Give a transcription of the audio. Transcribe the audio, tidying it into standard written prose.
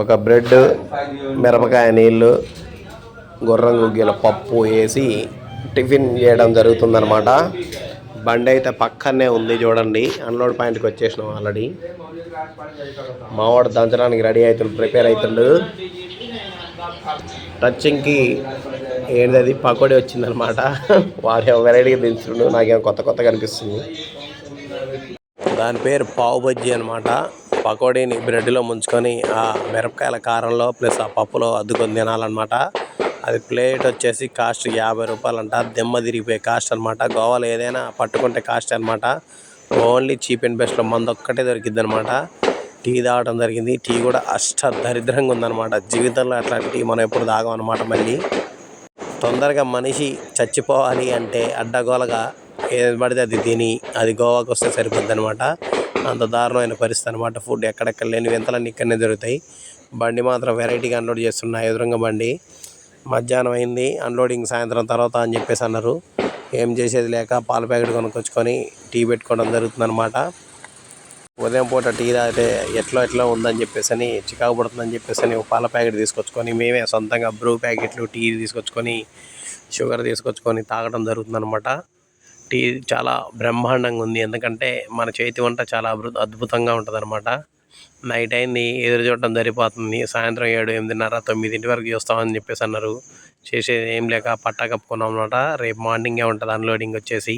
ఒక బ్రెడ్, మిరపకాయ నీళ్ళు, గుర్రం గుగ్గిల పప్పు వేసి టిఫిన్ చేయడం జరుగుతుందన్నమాట. బండి అయితే పక్కనే ఉంది చూడండి. అన్లోడ్ పాయింట్కి వచ్చేసినాం ఆల్రెడీ. మావాడు దంచడానికి రెడీ అవుతుండు, ప్రిపేర్ అవుతుండు. టచ్చింగ్కి ఏంటది పకోడీ వచ్చిందనమాట. వాడేమో వెరైటీగా దించుండు, నాకేమో కొత్త కనిపిస్తుంది. దాని పేరు పావు బజ్జీ అనమాట. పకోడీని బ్రెడ్లో ముంచుకొని ఆ మిరపకాయల కారంలో ప్లస్ ఆ పప్పులో అద్దుకొని తినాలన్నమాట. అది ప్లేట్ వచ్చేసి కాస్ట్ 50 రూపాయలు అంట. దిమ్మ తిరిగిపోయే కాస్ట్ అనమాట. గోవాలో ఏదైనా పట్టుకుంటే కాస్ట్ అనమాట. ఓన్లీ చీప్ అండ్ బెస్ట్లో మందు ఒక్కటే దొరికిద్ది అనమాట. టీ తాగడం జరిగింది. టీ కూడా దరిద్రంగా ఉందన్నమాట. జీవితంలో అట్లాంటి టీ మనం ఎప్పుడు తాగం అనమాట. మళ్ళీ తొందరగా మనిషి చచ్చిపోవాలి అంటే అడ్డగోలగా ఏది పడితే అది తిని అది గోవాకి వస్తే సరిపోద్ది అనమాట. అంత దారుణమైన పరిస్థితి అనమాట. ఫుడ్ ఎక్కడెక్కడ లేని వింతలన్నీ ఇక్కడనే దొరుకుతాయి. బండి మాత్రం వెరైటీగా అన్లోడ్ చేస్తున్నా. ఎదురుగా బండి మధ్యాహ్నం అయింది, అన్లోడింగ్ సాయంత్రం తర్వాత అని చెప్పేసి అన్నారు. ఏం చేసేది లేక పాల ప్యాకెట్ కొనుక్కొచ్చుకొని టీ పెట్టుకోవడం జరుగుతుందన్నమాట. ఉదయం పూట టీ తాగితే ఎట్లా ఉందని చెప్పేసి అని, చికాకు పడుతుందని చెప్పేసి అని ఒక పాల ప్యాకెట్ తీసుకొచ్చుకొని మేమే సొంతంగా బ్రూ ప్యాకెట్లు, టీ తీసుకొచ్చుకొని షుగర్ తీసుకొచ్చుకొని తాగడం జరుగుతుందన్నమాట. టీ చాలా బ్రహ్మాండంగా ఉంది. ఎందుకంటే మన చేతి వంట చాలా అద్భుతంగా ఉంటుంది అనమాట. నైట్ అయింది, ఎదురు చూడటం సరిపోతుంది. సాయంత్రం 7, 8:30, 9 వరకు చూస్తామని చెప్పేసి అన్నారు. చేసేది ఏం లేక పట్టా కప్పుకున్నాం అనమాట. రేపు మార్నింగే ఉంటుంది అన్లోడింగ్ వచ్చేసి.